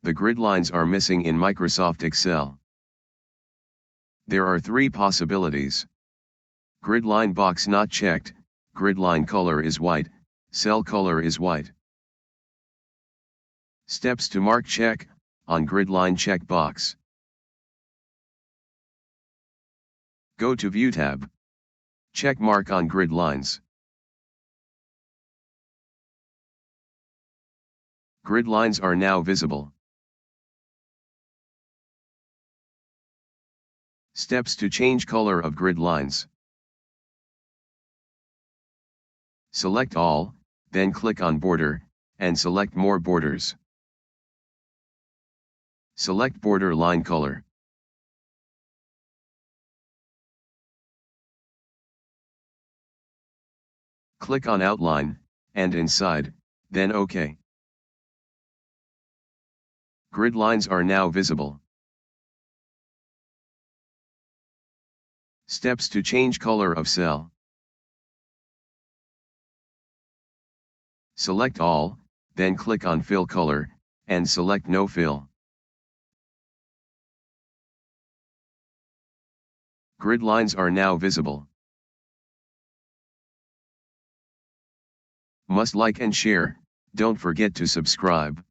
The grid lines are missing in Microsoft Excel. There are three possibilities. Grid line box not checked, grid line color is white, cell color is white. Steps to mark check, on grid line check box. Go to View tab. Check mark on grid lines. Grid lines are now visible. Steps to change color of grid lines. Select all, then click on border, and select more borders. Select border line color. Click on outline, and inside, then OK. Grid lines are now visible. Steps to change color of cell. Select all, then click on fill color, and select no fill. Grid lines are now visible. Must like and share, don't forget to subscribe.